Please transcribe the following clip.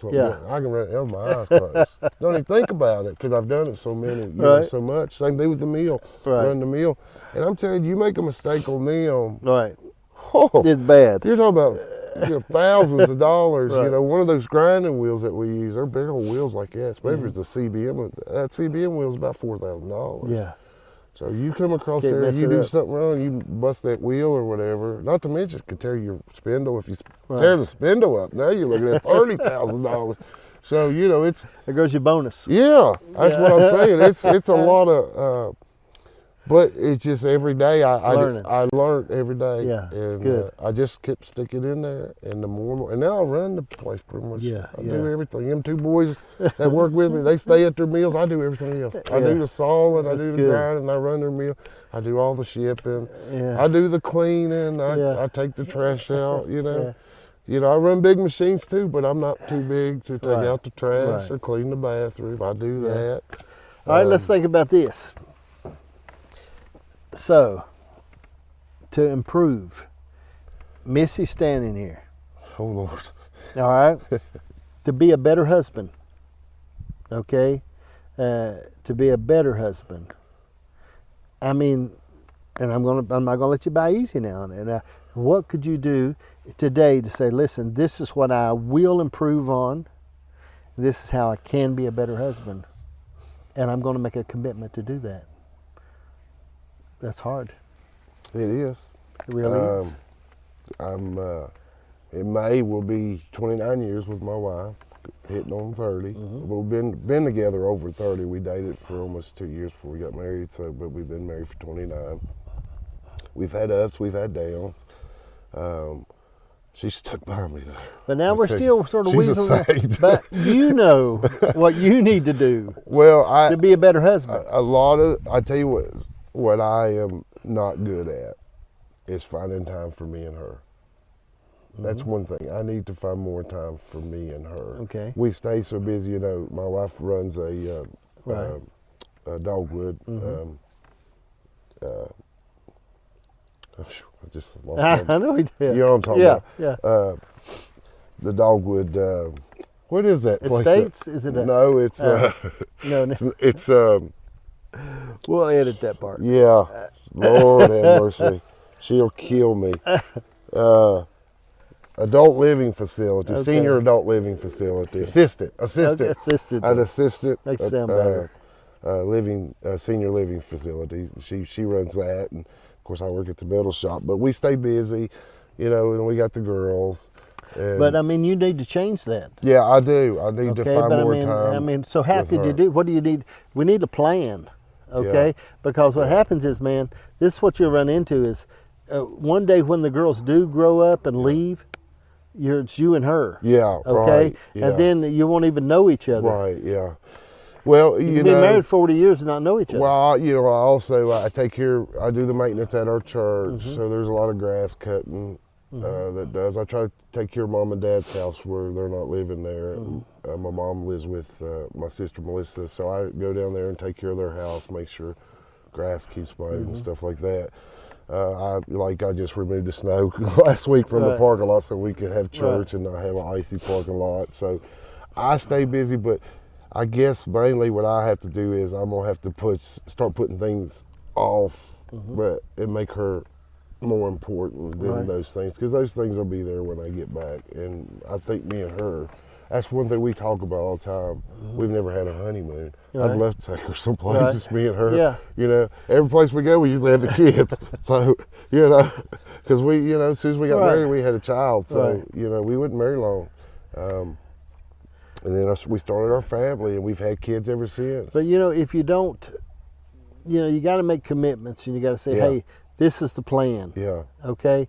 something. Yeah. I can run it with my eyes closed. Don't even think about it because I've done it so many, Right. so much. Same thing with the meal. Right. Run the meal. And I'm telling you, you make a mistake on them. Right. Oh, It's bad. you're talking about thousands of dollars. Right. One of those grinding wheels that we use, they're big old wheels like that, especially if it's a CBM. That CBM wheel is about $4,000. Yeah. So you come across Can't there, mess you it do up. something wrong, you bust that wheel or whatever. Not to mention it could tear your spindle. If you Right. tear the spindle up, now you're looking at $30,000. So it's There goes your bonus. yeah. That's Yeah. what I'm saying. It's a lot of. But it's just every day I learned every day. Yeah, it's and, good. I just kept sticking in there, and the more and now I run the place pretty much. Yeah, I yeah. do everything. Them two boys that work with me, they stay at their meals. I do everything else. I do the sawing, I That's do the good. grinding, I run their meal. I do all the shipping. Yeah. I do the cleaning. I take the trash out. I run big machines too, but I'm not too big to take Right. out the trash Right. or clean the bathroom. I do Yeah. that. All right, let's think about this. So, to improve, Missy's standing here. Oh Lord. All right, to be a better husband. Okay, to be a better husband. I mean, and I'm not gonna let you buy easy now. And what could you do today to say, listen, this is what I will improve on. This is how I can be a better husband, and I'm going to make a commitment to do that. That's hard. It is. It really is. I'm in May we'll be 29 years with my wife, hitting on 30. We've been together over 30. We dated for almost 2 years before we got married. But we've been married for 29. We've had ups, we've had downs. She stuck by me though. But now we're still sort of she's a weaseling. saint. But you know what you need to do Well, to be a better husband. I tell you what I am not good at is finding time for me and her. That's one thing. I need to find more time for me and her. Okay. We stay so busy, my wife runs a dogwood. I just lost my I know he did. You know what I'm talking about? Yeah. The dogwood, what is that place? Estates? Is it a, No, it's, no, it's we'll edit that part. yeah, Lord have mercy. She'll kill me. Adult living facility, Okay. senior adult living facility, assistant, Okay, assisted. an assistant, Makes it sound better. senior living facility. She runs that, and of course I work at the metal shop. But we stay busy, and we got the girls. And But I mean, you need to change that. yeah, I do. I need to Okay, find but more I time. mean, so how with could you her. do? What do you need? We need a plan, okay? Because what happens is, man, this is what you'll run into is one day when the girls do grow up and leave, it's you and her. Yeah, Okay, right. Yeah. and then you won't even know each other. Right. Yeah. Well, You've been married 40 years and not know each other. Well, I take care. I do the maintenance at our church, so there's a lot of grass cutting that does. I try to take care of mom and dad's house where they're not living there. My mom lives with my sister Melissa, so I go down there and take care of their house, make sure grass keeps mowed and stuff like that. I just removed the snow last week from the parking lot so we could have church and not have an icy parking lot. So I stay busy, but I guess mainly what I have to do is I'm gonna have to start putting things off, but and make her more important than those things, because those things will be there when I get back. And I think me and her, that's one thing we talk about all the time. We've never had a honeymoon. I'd love to take her someplace, just me and her. Yeah. Every place we go, we usually have the kids. So, because we, as soon as we got married, we had a child. So, we wouldn't marry long. And then we started our family, and we've had kids ever since. But if you don't, you got to make commitments, and you got to say, hey, this is the plan. Yeah. Okay.